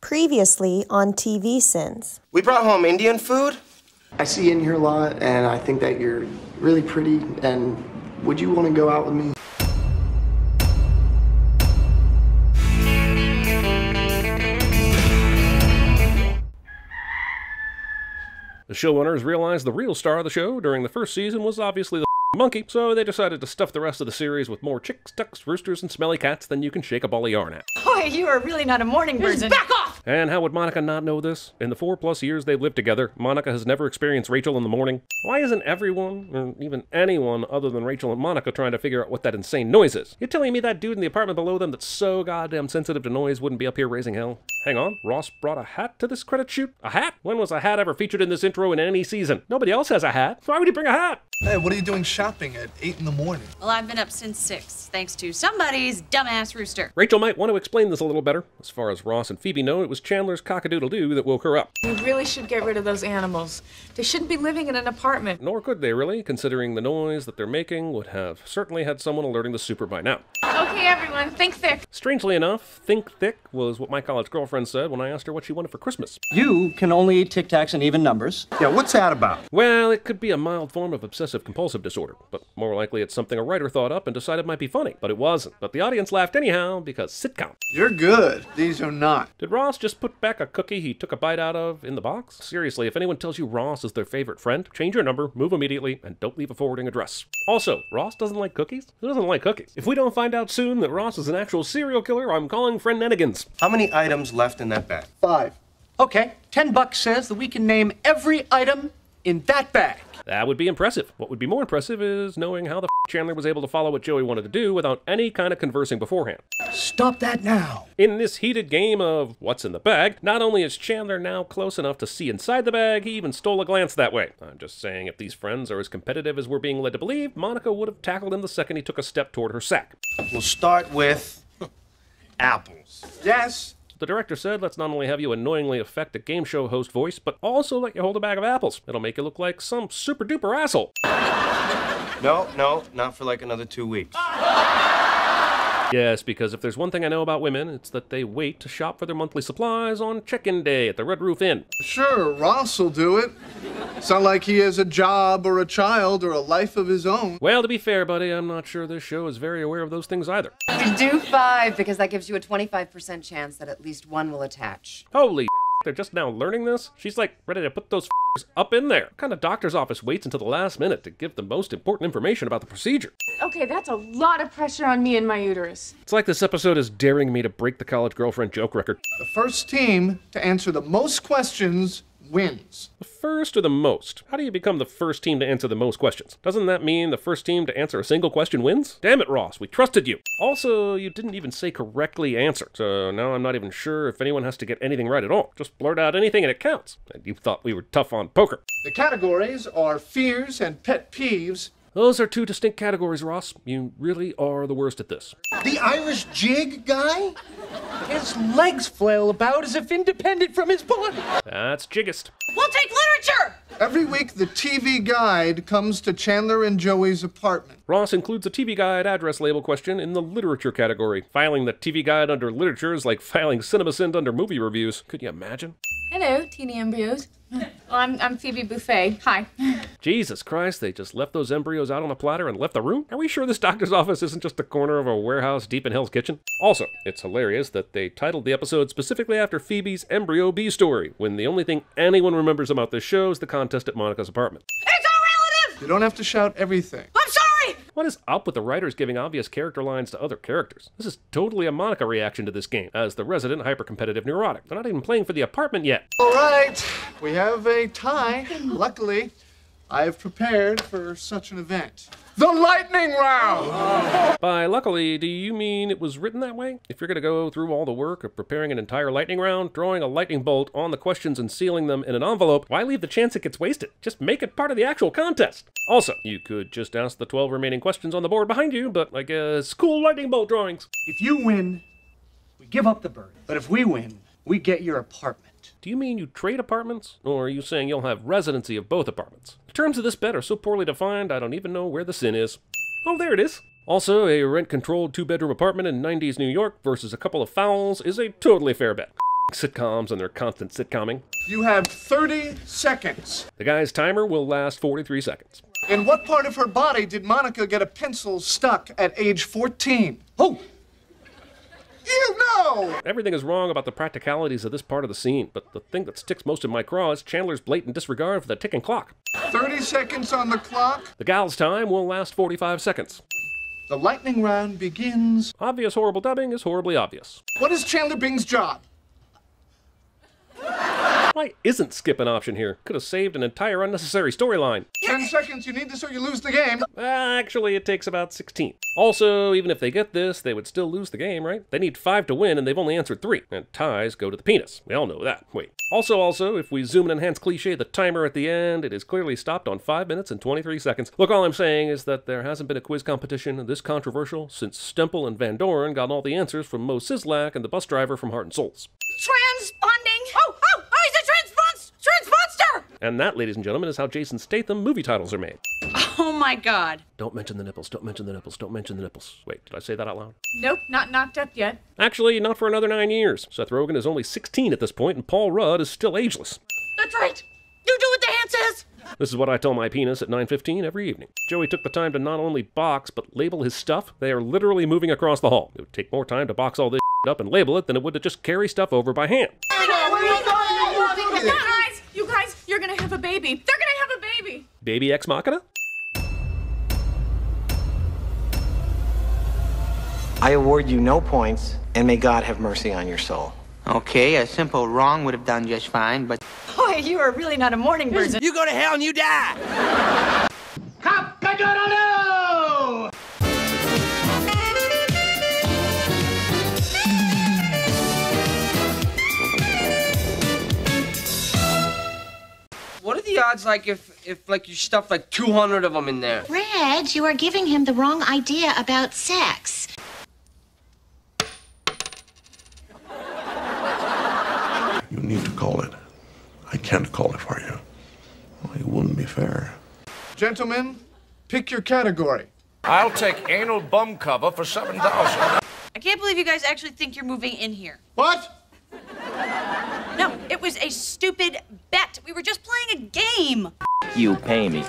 Previously on TVSins. We brought home Indian food. I see you in here a lot, and I think that you're really pretty, and would you want to go out with me? The showrunners realized the real star of the show during the first season was obviously the monkey, so they decided to stuff the rest of the series with more chicks, ducks, roosters, and smelly cats than you can shake a ball of yarn at. Boy, you are really not a morning person. Back off! And how would Monica not know this? In the 4+ years they've lived together, Monica has never experienced Rachel in the morning. Why isn't everyone, or even anyone other than Rachel and Monica, trying to figure out what that insane noise is? You're telling me that dude in the apartment below them that's so goddamn sensitive to noise wouldn't be up here raising hell? Hang on, Ross brought a hat to this credit shoot? A hat? When was a hat ever featured in this intro in any season? Nobody else has a hat. So why would he bring a hat? Hey, what are you doing shopping at 8 in the morning? Well, I've been up since 6, thanks to somebody's dumbass rooster. Rachel might want to explain this a little better. As far as Ross and Phoebe know, it was Chandler's cock-a-doodle-doo that woke her up. You really should get rid of those animals. They shouldn't be living in an apartment. Nor could they really, considering the noise that they're making would have certainly had someone alerting the super by now. Okay, everyone, think thick. Strangely enough, think thick was what my college girlfriend said when I asked her what she wanted for Christmas. You can only eat Tic Tacs and even numbers. Yeah, what's that about? Well, it could be a mild form of obsessive-compulsive disorder, but more likely it's something a writer thought up and decided might be funny. But it wasn't. But the audience laughed anyhow, because sitcom. You're good. These are not. Did Ross just put back a cookie he took a bite out of in the box? Seriously, if anyone tells you Ross is their favorite friend, change your number, move immediately, and don't leave a forwarding address. Also, Ross doesn't like cookies? Who doesn't like cookies? If we don't find out soon that Ross is an actual serial killer, I'm calling friend Nennigan's. How many items left in that bag? 5. Okay, $10 says that we can name every item in that bag. That would be impressive. What would be more impressive is knowing how the Chandler was able to follow what Joey wanted to do without any kind of conversing beforehand. Stop that now. In this heated game of what's in the bag, not only is Chandler now close enough to see inside the bag, he even stole a glance that way. I'm just saying, if these friends are as competitive as we're being led to believe, Monica would have tackled him the second he took a step toward her sack. We'll start with apples. Yes. The director said, let's not only have you annoyingly affect a game show host voice, but also let you hold a bag of apples. It'll make you look like some super duper asshole. No, not for like another 2 weeks. Yes, because if there's one thing I know about women, it's that they wait to shop for their monthly supplies on check-in day at the Red Roof Inn. Sure, Ross will do it. It's not like he has a job or a child or a life of his own. Well, to be fair, buddy, I'm not sure this show is very aware of those things either. You do 5 because that gives you a 25% chance that at least one will attach. Holy they're just now learning this? She's like ready to put those up in there. What kind of doctor's office waits until the last minute to give the most important information about the procedure? Okay, that's a lot of pressure on me and my uterus. It's like this episode is daring me to break the college girlfriend joke record. The first team to answer the most questions wins. The first or the most? How do you become the first team to answer the most questions? Doesn't that mean the first team to answer a single question wins? Damn it, Ross, we trusted you. Also, you didn't even say correctly answer, so now I'm not even sure if anyone has to get anything right at all. Just blurt out anything and it counts. And you thought we were tough on poker. The categories are fears and pet peeves. Those are 2 distinct categories, Ross. You really are the worst at this. The Irish jig guy? His legs flail about as if independent from his body. That's jiggist. We'll take literature! Every week, the TV guide comes to Chandler and Joey's apartment. Ross includes a TV Guide address label question in the literature category. Filing the TV Guide under literature is like filing CinemaSins under movie reviews. Could you imagine? Hello, teeny embryos. Well, I'm Phoebe Buffet. Hi. Jesus Christ, they just left those embryos out on a platter and left the room? Are we sure this doctor's office isn't just the corner of a warehouse deep in Hell's Kitchen? Also, it's hilarious that they titled the episode specifically after Phoebe's embryo B story, when the only thing anyone remembers about this show is the contest at Monica's apartment. It's all relative! You don't have to shout everything. I'm sorry! What is up with the writers giving obvious character lines to other characters? This is totally a Monica reaction to this game, as the resident hyper-competitive neurotic. They're not even playing for the apartment yet. All right, we have a tie. Luckily, I have prepared for such an event. The lightning round! By luckily, do you mean it was written that way? If you're going to go through all the work of preparing an entire lightning round, drawing a lightning bolt on the questions and sealing them in an envelope, why leave the chance it gets wasted? Just make it part of the actual contest. Also, you could just ask the 12 remaining questions on the board behind you, but I guess cool lightning bolt drawings. If you win, we give up the bird. But if we win, we get your apartment. Do you mean you trade apartments? Or are you saying you'll have residency of both apartments? The terms of this bet are so poorly defined, I don't even know where the sin is. Oh, there it is. Also, a rent-controlled 2-bedroom apartment in 90s New York versus a couple of fowls is a totally fair bet. Sitcoms and their constant sitcomming. You have 30 seconds. The guy's timer will last 43 seconds. In what part of her body did Monica get a pencil stuck at age 14? Oh! You know! Everything is wrong about the practicalities of this part of the scene, but the thing that sticks most in my craw is Chandler's blatant disregard for the ticking clock. 30 seconds on the clock. The gal's time will last 45 seconds. The lightning round begins. Obvious horrible dubbing is horribly obvious. What is Chandler Bing's job? Why isn't skip an option here? Could have saved an entire unnecessary storyline. 10 seconds, you need this or you lose the game. Actually, it takes about 16. Also, even if they get this, they would still lose the game, right? They need 5 to win, and they've only answered 3. And ties go to the penis. We all know that. Wait. Also, if we zoom and enhance cliche the timer at the end, it is clearly stopped on 5 minutes and 23 seconds. Look, all I'm saying is that there hasn't been a quiz competition this controversial since Stemple and Van Doren got all the answers from Mo Sizlak and the bus driver from Heart and Souls. Transponding. Oh, he's a transmonster! And that, ladies and gentlemen, is how Jason Statham movie titles are made. Oh my God. Don't mention the nipples, don't mention the nipples, don't mention the nipples. Wait, did I say that out loud? Nope, not knocked up yet. Actually, not for another 9 years. Seth Rogen is only 16 at this point, and Paul Rudd is still ageless. That's right. You do what the hand says. This is what I tell my penis at 9:15 every evening. Joey took the time to not only box, but label his stuff. They are literally moving across the hall. It would take more time to box all this up and label it than it would to just carry stuff over by hand. You guys, you're gonna have a baby. They're gonna have a baby. Baby Ex Machina? I award you no points, and may God have mercy on your soul. Okay, a simple wrong would have done just fine, but... Boy, you are really not a morning person. You go to hell and you die! Cock-a-doodle-doo! What are the odds, like, if like, you stuff, like, 200 of them in there? Reg, you are giving him the wrong idea about sex. You need to call it. I can't call it for you. Well, it wouldn't be fair. Gentlemen, pick your category. I'll take anal bum cover for 7,000. I can't believe you guys actually think you're moving in here. What? No, it was a stupid bet. We were just playing a game. You pay me.